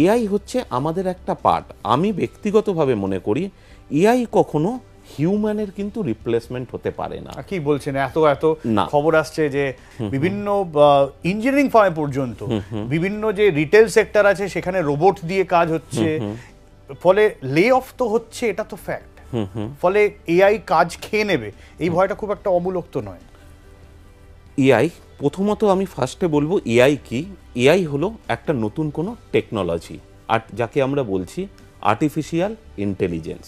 AI হচ্ছে আমাদের একটা পার্ট। আমি ব্যক্তিগতভাবে মনে করি এআই কখনো হিউম্যানের কিন্তু রিপ্লেসমেন্ট হতে পারে না। কি বলছেন, এত এত না। খবর আসছে যে বিভিন্ন ইঞ্জিনিয়ারিং ফার্মে পর্যন্ত বিভিন্ন যে রিটেল সেক্টর আছে সেখানে রোবট দিয়ে কাজ হচ্ছে, ফলে লে অফ তো হচ্ছে, এটা তো ফ্যাক্ট। ফলে এআই কাজ খেয়ে নেবে, এই ভয়টা খুব একটা অমূলক তো নয়। এআই, প্রথমত আমি ফার্স্টে বলবো এআই কি। এআই হলো একটা নতুন কোনো টেকনোলজি, আর যাকে আমরা বলছি আর্টিফিশিয়াল ইন্টেলিজেন্স।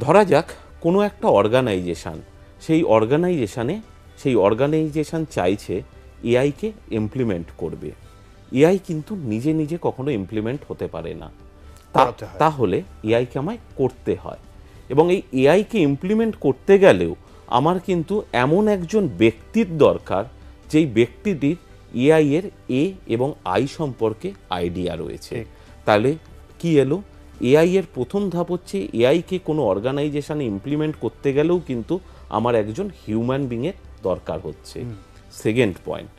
ধরা যাক কোনো একটা অর্গানাইজেশান, সেই অর্গানাইজেশান চাইছে এআইকে ইমপ্লিমেন্ট করবে। এআই কিন্তু নিজে নিজে কখনো ইমপ্লিমেন্ট হতে পারে না, তাহলে এআইকে আমায় করতে হয়। এবং এই এআইকে ইমপ্লিমেন্ট করতে গেলেও আমার কিন্তু এমন একজন ব্যক্তির দরকার, যেই ব্যক্তিটির এআই এর এ এবং আই সম্পর্কে আইডিয়া রয়েছে। তাহলে কি এলো, এআই এর প্রথম ধাপ হচ্ছে এআইকে কোনো অর্গানাইজেশনে ইমপ্লিমেন্ট করতে গেলেও কিন্তু আমার একজন হিউম্যান বিংয়ের দরকার হচ্ছে। সেকেন্ড পয়েন্ট,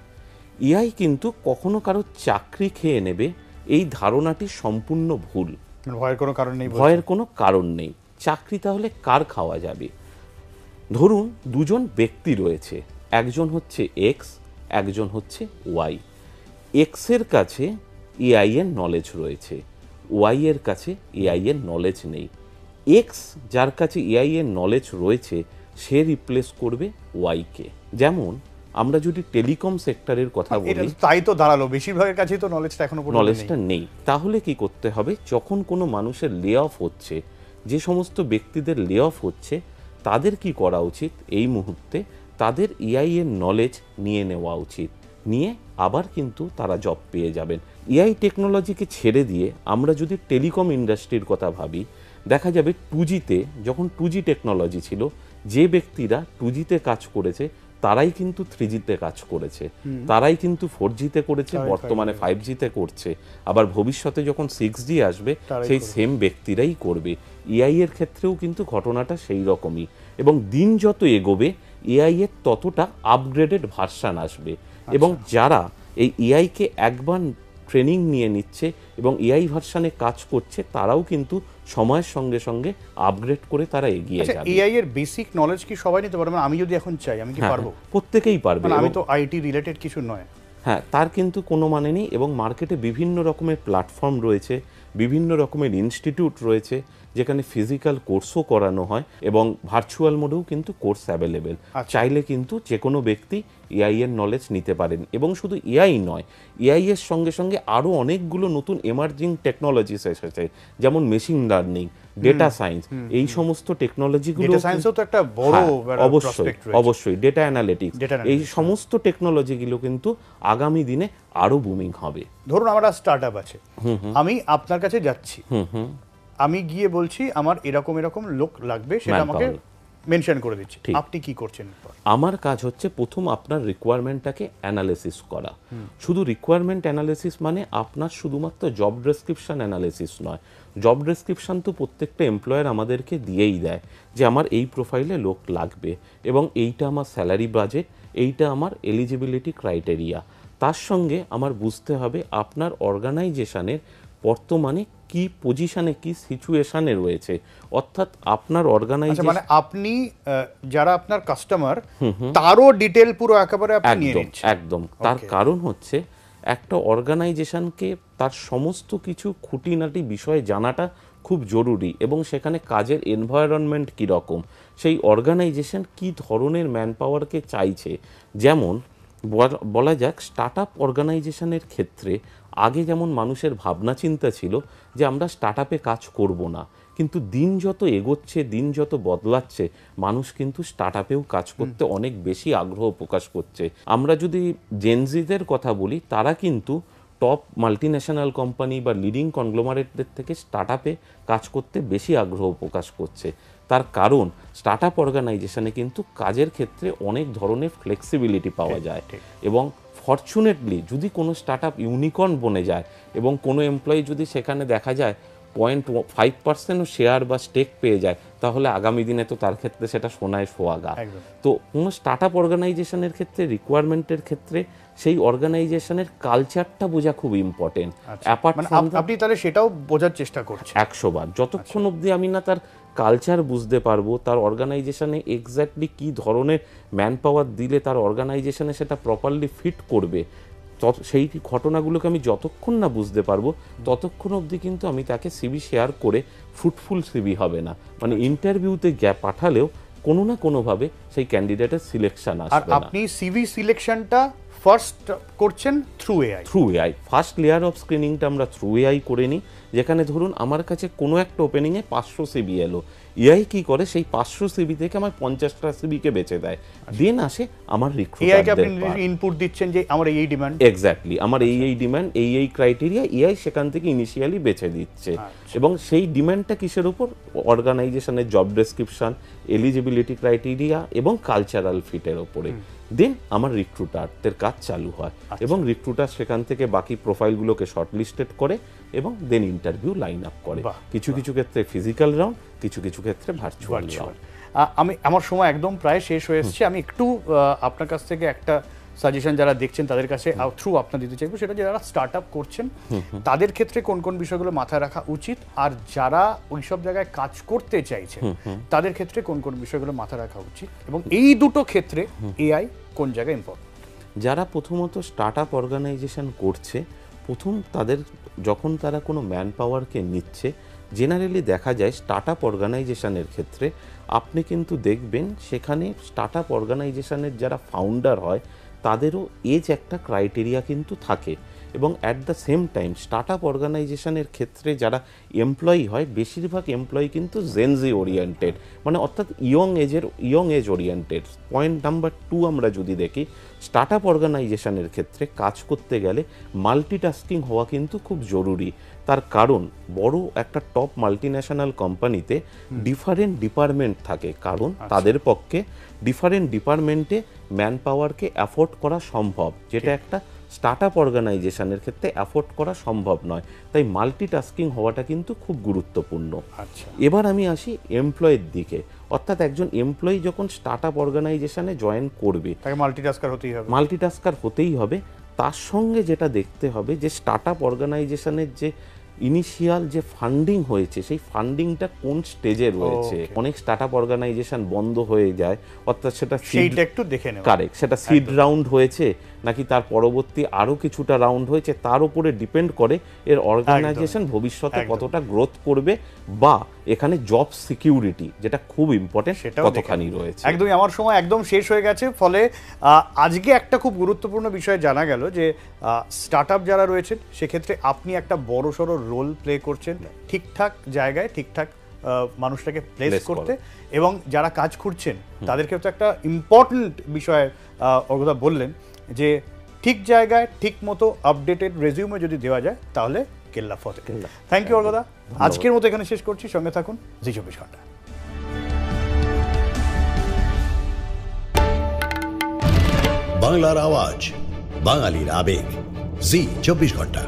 এআই কিন্তু কখনো কারো চাকরি খেয়ে নেবে এই ধারণাটি সম্পূর্ণ ভুল। ভয়ের কোনো কারণ নেই। ভয়ের কোনো কারণ নেই। চাকরি তাহলে কার খাওয়া যাবে? ধরুন দুজন ব্যক্তি রয়েছে, একজন হচ্ছে এক্স, একজন হচ্ছে ওয়াই। এক্সের কাছে এআই এর নলেজ রয়েছে, ওয়াই এর কাছে এআই এর নলেজ নেই। এক্স যার কাছে এআই এর নলেজ রয়েছে সে রিপ্লেস করবে ওয়াইকে। যেমন আমরা যদি টেলিকম সেক্টরের কথা বলি, তাই তো দাঁড়ালো, বেশিরভাগের কাছেই তো নলেজটা এখনো পর্যন্ত নলেজটা নেই। তাহলে কি করতে হবে, যখন কোনো মানুষের লে অফ হচ্ছে, যে সমস্ত ব্যক্তিদের লে অফ হচ্ছে তাদের কি করা উচিত, এই মুহূর্তে তাদের এআই এর নলেজ নিয়ে নেওয়া উচিত, নিয়ে আবার কিন্তু তারা জব পেয়ে যাবেন। এআই টেকনোলজিকে ছেড়ে দিয়ে আমরা যদি টেলিকম ইন্ডাস্ট্রির কথা ভাবি, দেখা যাবে 2Gতে, যখন 2G টেকনোলজি ছিল, যে ব্যক্তিরা 2Gতে কাজ করেছে তারাই কিন্তু 3Gতে কাজ করেছে, তারাই কিন্তু 4Gতে করেছে, বর্তমানে 5Gতে করছে। আবার ভবিষ্যতে যখন 6G আসবে সেই সেম ব্যক্তিরাই করবে। এআই এর ক্ষেত্রেও কিন্তু ঘটনাটা সেই রকমই। এবং দিন যত এগোবে এআই এর ততটা আপগ্রেডেড ভার্সান আসবে। এবং যারা এই এআইকে একবার ট্রেনিং নিয়ে নিচ্ছে এবং এআই ভার্সানে কাজ করছে, তারাও কিন্তু সময়ের সঙ্গে সঙ্গে আপগ্রেড করে তারা এগিয়ে যাবে। এআই এর বেসিক নলেজ কি সবাই নিতে পারবে? আমি যদি এখন চাই, আমি কি পারবো? প্রত্যেকেই পারবে। আমি তো আইটি রিলেটেড কিছু নয়। হ্যাঁ, তার কিন্তু কোনো মানে নেই। এবং মার্কেটে বিভিন্ন রকমের প্ল্যাটফর্ম রয়েছে, বিভিন্ন রকমের ইনস্টিটিউট রয়েছে, যেখানে ফিজিক্যাল কোর্সও করানো হয় এবং ভার্চুয়াল মোডেও কিন্তু কোর্স অ্যাভেলেবেল। চাইলে কিন্তু যে কোনো ব্যক্তি এআই এর নলেজ নিতে পারেন। এবং শুধু এআই নয়, এআই এর সঙ্গে সঙ্গে আরও অনেকগুলো নতুন এমার্জিং টেকনোলজিস এসেছে, যেমন মেশিন লার্নিং, ডেটা সায়েন্স, এই সমস্ত টেকনোলজিগুলো অবশ্যই ডেটা অ্যানালিটিক্স, এই সমস্ত টেকনোলজিগুলো কিন্তু আগামী দিনে আরো বুমিং হবে। ধরুন আমার স্টার্টআপ আছে, আমি আপনার কাছে যাচ্ছি, আমি গিয়ে বলছি আমার এরকম এরকম লোক লাগবে, সেটা আমাকে মেনশন করে দিচ্ছি, আপনি কি করছেন? আমার কাজ হচ্ছে প্রথম আপনার রিকোয়ারমেন্টটাকে অ্যানালিসিস করা। শুধু রিকোয়ারমেন্ট অ্যানালিসিস মানে আপনার শুধুমাত্র জব ডেসক্রিপশন অ্যানালিসিস নয়। জব ডেসক্রিপশন তো প্রত্যেকটা এমপ্লয়ার আমাদেরকে দিয়েই দেয় যে আমার এই প্রোফাইলে লোক লাগবে এবং এইটা আমার স্যালারি বাজেট, এইটা আমার এলিজিবিলিটি ক্রাইটেরিয়া। তার সঙ্গে আমার বুঝতে হবে আপনার অর্গানাইজেশনের বর্তমানে কি পজিশনে, কি সিচুয়েশনে রয়েছে। অর্থাৎ আপনার অর্গানাইজেশন মানে আপনি যারা আপনার কাস্টমার তারও ডিটেল পুরো একেবারে আপনি নিয়ে নিচ্ছেন। একদম। তার কারণ হচ্ছে একটা অর্গানাইজেশনকে তার সমস্ত কিছু খুঁটিনাটি বিষয়ে জানাটা খুব জরুরি এবং সেখানে কাজের এনভায়রনমেন্ট কীরকম, সেই অর্গানাইজেশন কী ধরনের ম্যান পাওয়ারকে চাইছে। যেমন বলা যাক স্টার্টআপ অর্গানাইজেশনের ক্ষেত্রে আগে যেমন মানুষের ভাবনা চিন্তা ছিল যে আমরা স্টার্টআপে কাজ করব না, কিন্তু দিন যত এগোচ্ছে, দিন যত বদলাচ্ছে, মানুষ কিন্তু স্টার্টআপেও কাজ করতে অনেক বেশি আগ্রহ প্রকাশ করছে। আমরা যদি জেনজিদের কথা বলি, তারা কিন্তু টপ মাল্টিন্যাশনাল কোম্পানি বা লিডিং কনগ্লোমারেটদের থেকে স্টার্টআপে কাজ করতে বেশি আগ্রহ প্রকাশ করছে। তার কারণ স্টার্টআপ অর্গানাইজেশনে কিন্তু কাজের ক্ষেত্রে অনেক ধরনের ফ্লেক্সিবিলিটি পাওয়া যায় এবং ফরচুনেটলি যদি কোনো স্টার্টআপ ইউনিকর্ন বনে যায় এবং কোনো এমপ্লয়ি যদি সেখানে দেখা যায় 0.5% শেয়ার বা স্টেক পেয়ে যায়, তাহলে আগামী দিনে তো তার ক্ষেত্রে সেটা সোনায় সোহাগা। একদম। তো কোনো স্টার্ট আপ অর্গানাইজেশনের ক্ষেত্রে রিকোয়ারমেন্টের ক্ষেত্রে সেই অর্গানাইজেশনের কালচারটা বোঝা খুব ইম্পর্টেন্ট। অ্যাপার্ট মানে ফ্রম আপনি তাহলে সেটাও বোঝার চেষ্টা করছেন। 100 বার যতক্ষণ অবধি আমি না তার কালচার বুঝতে পারবো, তার অর্গানাইজেশনে এক্স্যাক্টলি কী ধরনের ম্যান পাওয়ার দিলে তার অর্গানাইজেশনে সেটা প্রপারলি ফিট করবে, সেই ঘটনাগুলোকে আমি যতক্ষণ না বুঝতে পারবো ততক্ষণ অবধি কিন্তু আমি তাকে সিভি শেয়ার করে ফ্রুটফুল সিভি হবে না। মানে ইন্টারভিউতে পাঠালেও কোনো না কোনোভাবে সেই ক্যান্ডিডেটের সিলেকশন আর আসবে না। আপনি সিভি সিলেকশনটা ফার্স্ট করছেন through AI. Through AI first layer of স্ক্রিনিংটা আমরা থ্রু এআই করে নিই। যেখানে ধরুন আমার কাছে কোনো একটা ওপেনিংয়ে 500 সিবি এলো, এআই কি করে সেই 500 সিবি থেকে আমার 50টা সিবিকে বেছে দেয়, দেন আসে আমার এআই কে আপনি রিক্রুটারদের। ইনপুট দিচ্ছেন যে আমার এই ডিমান্ড। এক্স্যাক্টলি আমার এই ডিমান্ড, এই ক্রাইটেরিয়া, এআই সেখান থেকে ইনিশিয়ালি বেছে দিচ্ছে। এবং সেই ডিমান্ডটা কিসের উপর? অর্গানাইজেশনের জব ডেসক্রিপশন, এলিজিবিলিটি ক্রাইটেরিয়া এবং কালচারাল ফিটের ওপরে। দেন আমার রিক্রুটারদের কাজ চালু হয় এবং রিক্রুটার সেখান থেকে বাকি প্রোফাইলগুলোকে শর্টলিস্টেড করে এবং দেন ইন্টারভিউ লাইন আপ করে। কিছু কিছু ক্ষেত্রে ফিজিক্যাল রাউন্ড, কিছু কিছু ক্ষেত্রে ভার্চুয়াল রাউন্ড। আমার সময় একদম প্রায় শেষ হয়ে এসেছে। আমি একটু আপনার কাছ থেকে একটা সাজেশন যারা দেখছেন তাদের কাছে থ্রু আপনার দিতে চাইবো, সেটা যারা স্টার্ট আপ করছেন তাদের ক্ষেত্রে কোন কোন বিষয়গুলো মাথায় রাখা উচিত, আর যারা ওইসব জায়গায় কাজ করতে চাইছেন তাদের ক্ষেত্রে কোন কোন বিষয়গুলো মাথায় রাখা উচিত, এবং এই দুটো ক্ষেত্রে এআই কোন জায়গায় ইম্পর্টেন্ট। যারা প্রথমত স্টার্ট আপ অর্গানাইজেশন করছে, প্রথম তাদের যখন তারা কোনো ম্যান পাওয়ারকে নিচ্ছে, জেনারেলি দেখা যায় স্টার্ট আপ অর্গানাইজেশনের ক্ষেত্রে আপনি কিন্তু দেখবেন সেখানে স্টার্ট আপ অর্গানাইজেশনের যারা ফাউন্ডার হয় তাদেরও এজ একটা ক্রাইটেরিয়া কিন্তু থাকে। এবং at the same time start up অর্গানাইজেশনের ক্ষেত্রে যারা এমপ্লয়ি হয় বেশিরভাগ এমপ্লয়ি কিন্তু জেনজি ওরিয়েন্টেড, মানে অর্থাৎ young age oriented. Point number 2 আমরা যদি দেখি, স্টার্ট আপ অর্গানাইজেশনের ক্ষেত্রে কাজ করতে গেলে মাল্টিটাস্কিং হওয়া কিন্তু খুব জরুরি। তার কারণ বড় একটা টপ মাল্টিন্যাশনাল কোম্পানিতে ডিফারেন্ট ডিপার্টমেন্ট থাকে, কারণ তাদের পক্ষে ডিফারেন্ট ডিপার্টমেন্টে ম্যান পাওয়ারকে অ্যাফোর্ড করা সম্ভব, যেটা একটা স্টার্ট আপ অর্গানাইজেশনের ক্ষেত্রে অ্যাফোর্ড করা সম্ভব নয়। তাই মাল্টিটাস্কিং হওয়াটা কিন্তু খুব গুরুত্বপূর্ণ। এবার আমি আসি এমপ্লয়ের দিকে, অর্থাৎ একজন এমপ্লয়ি যখন স্টার্ট আপ অর্গানাইজেশনে জয়েন করবে তাকে মাল্টিটাস্কার হতেই হবে। তার সঙ্গে যেটা দেখতে হবে যে স্টার্ট আপ অর্গানাইজেশনের যে ইনিশিয়াল যে ফান্ডিং হয়েছে সেই ফান্ডিংটা কোন স্টেজে রয়েছে। অনেক স্টার্ট আপ অর্গানাইজেশন বন্ধ হয়ে যায়, অর্থাৎ সেটা একটু দেখে নেওয়া কারেক্ট, সেটা সিড রাউন্ড হয়েছে নাকি তার পরবর্তী আরও কিছুটা রাউন্ড হয়েছে, তার উপরে ডিপেন্ড করে এর অর্গানাইজেশন ভবিষ্যতে কতটা গ্রোথ করবে, বা এখানে জব সিকিউরিটি যেটা খুব ইম্পর্টেন্ট কতখানি রয়েছে। একদমই আমার সময় একদম শেষ হয়ে গেছে, ফলে আজকে একটা খুব গুরুত্বপূর্ণ বিষয় জানা গেল যে স্টার্ট আপ যারা রয়েছেন সেক্ষেত্রে আপনি একটা বড়সড় রোল প্লে করছেন ঠিকঠাক জায়গায় ঠিকঠাক মানুষটাকে প্লেস করতে, এবং যারা কাজ খুঁজছেন তাদের ক্ষেত্রে একটা ইম্পর্টেন্ট বিষয় অর্ঘদা বললেন যে ঠিক জায়গায় ঠিক মতো আপডেটেড রেজিউমে যদি দেওয়া যায় তাহলে কেল্লা ফতে। থ্যাংক ইউ অর্ঘদা, আজকের মতো এখানে শেষ করছি। সঙ্গে থাকুন জি 24 ঘন্টা। বাংলার আওয়াজ, বাঙালির আবেগ, জি 24 ঘন্টা।